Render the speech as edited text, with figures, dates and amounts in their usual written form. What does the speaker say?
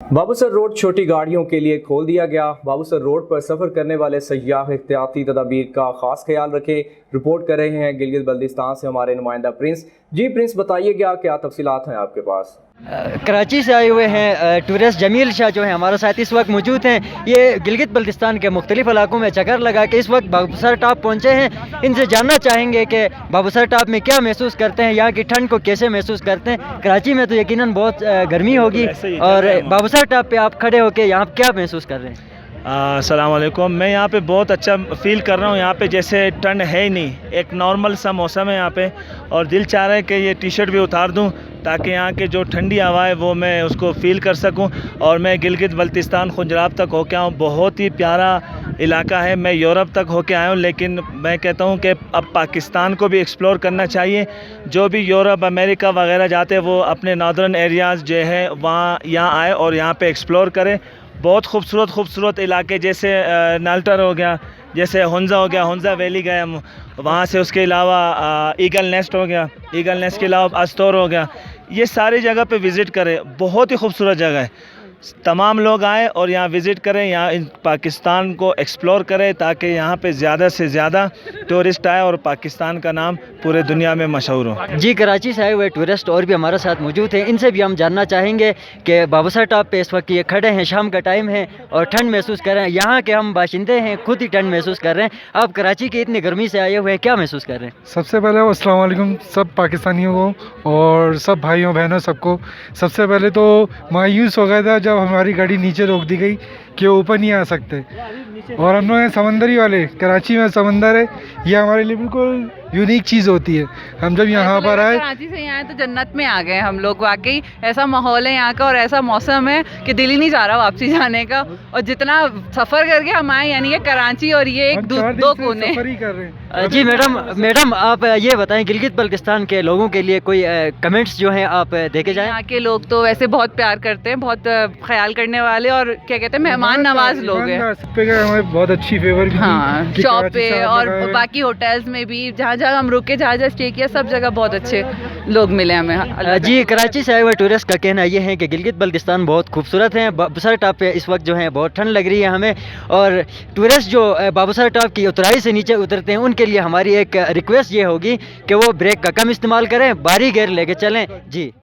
Babusar road छोटी गाड़ियों के लिए खोल दिया गया। बाबूसर रोड पर सफ़र करने वाले सयाह एहतियाती तदाबीर का खास ख्याल रखें। रिपोर्ट कर रहे हैं गिलगित बल्तिस्तान से हमारे नुमाइंदा प्रिंस। जी प्रिंस, बताइएगा क्या तफसीलात हैं आपके पास? कराची से आए हुए हैं टूरिस्ट जमील शाह जो है हमारे साथ इस वक्त मौजूद हैं। ये गिलगित बल्तिस्तान के मुख्तलिफ इलाकों में चक्कर लगा के इस वक्त बाबूसर टॉप पहुँचे हैं। इनसे जानना चाहेंगे कि बाबूसर टॉप में क्या महसूस करते हैं, यहाँ की ठंड को कैसे महसूस करते हैं। कराची में तो यकीनन बहुत गर्मी होगी, और बाबूसर टॉप पे आप खड़े होकर यहाँ क्या महसूस कर रहे हैं? अस्सलाम वालेकुम। मैं यहाँ पे बहुत अच्छा फ़ील कर रहा हूँ। यहाँ पे जैसे ठंड है ही नहीं, एक नॉर्मल सा मौसम है यहाँ पे, और दिल चाह रहा है कि ये टी शर्ट भी उतार दूँ ताकि यहाँ के जो ठंडी हवा है वो मैं उसको फ़ील कर सकूँ। और मैं गिलगित बल्तिस्तान खुजराब तक होके आया हूँ, बहुत ही प्यारा इलाका है। मैं यूरोप तक होके आया हूँ, लेकिन मैं कहता हूँ कि अब पाकिस्तान को भी एक्सप्लोर करना चाहिए। जो भी यूरोप अमेरिका वगैरह जाते हैं वो अपने नॉर्दर्न एरियाज़ जो है वहाँ यहाँ आए और यहाँ पे एक्सप्लोर करें। बहुत खूबसूरत इलाके जैसे नाल्टर हो गया, जैसे हुंजा हो गया, हुंजा वैली गए हम वहाँ से। उसके अलावा ईगल नेस्ट हो गया, ईगल नेस्ट के अलावा अस्तोर हो गया। ये सारी जगह पे विज़िट करें, बहुत ही खूबसूरत जगह है। तमाम लोग आए और यहाँ विज़िट करें, यहाँ पाकिस्तान को एक्सप्लोर करें ताकि यहाँ पे ज़्यादा से ज़्यादा टूरिस्ट आए और पाकिस्तान का नाम पूरे दुनिया में मशहूर हो। जी, कराची से आए हुए टूरिस्ट और भी हमारे साथ मौजूद हैं। इनसे भी हम जानना चाहेंगे कि बाबूसर टॉप पे इस वक्त ये खड़े हैं, शाम का टाइम है और ठंड महसूस कर रहे हैं। यहाँ के हम बाशिंदे हैं, खुद ही ठंड महसूस कर रहे हैं। आप कराची की इतनी गर्मी से आए हुए हैं, क्या महसूस कर रहे हैं? सबसे पहले अस्सलाम वालेकुम सब पाकिस्तानियों को और सब भाइयों बहनों सबको। सबसे पहले तो मायूस हो गया था जब हमारी गाड़ी नीचे रोक दी गई कि ऊपर नहीं आ सकते, और हम लोग हैं समंदरी वाले, कराची में समंदर है, ये हमारे लिए बिल्कुल यूनिक चीज़ होती है। हम जब यहाँ पर आए, कराची से यहाँ तो जन्नत में आ गए हम लोग। वाकई ऐसा माहौल है यहाँ का और ऐसा मौसम है कि दिल ही नहीं चाह रहा वापसी जाने का। और जितना सफ़र करके हम आए, यानी ये कराची और ये एक दो कोने कर रहे हैं। जी मैडम आप ये बताएं, गिलगित बल्तिस्तान के लोगों के लिए कोई कमेंट्स जो हैं आप देके जाएं। यहाँ के लोग तो वैसे बहुत प्यार करते हैं, बहुत ख्याल करने वाले और क्या कहते हैं मेहमान नवाज लोग हैं। हमें बहुत अच्छी फेवर की, हाँ, शॉप पे और बाकी होटल्स में भी जहाँ जहाँ हम रुके, जहाँ जहाँ स्टे किया, सब जगह बहुत अच्छे लोग मिले हमें। जी, कराची से आए हुए टूरिस्ट का कहना ये है कि गिलगित बल्तिस्तान बहुत खूबसूरत है। बाबूसर टॉप पे इस वक्त जो है बहुत ठंड लग रही है हमें, और टूरिस्ट जो बाबूसर टॉप की उतराई से नीचे उतरते हैं उनके लिए हमारी एक रिक्वेस्ट ये होगी कि वो ब्रेक का कम इस्तेमाल करें, बारी गेयर लेके चलें। जी।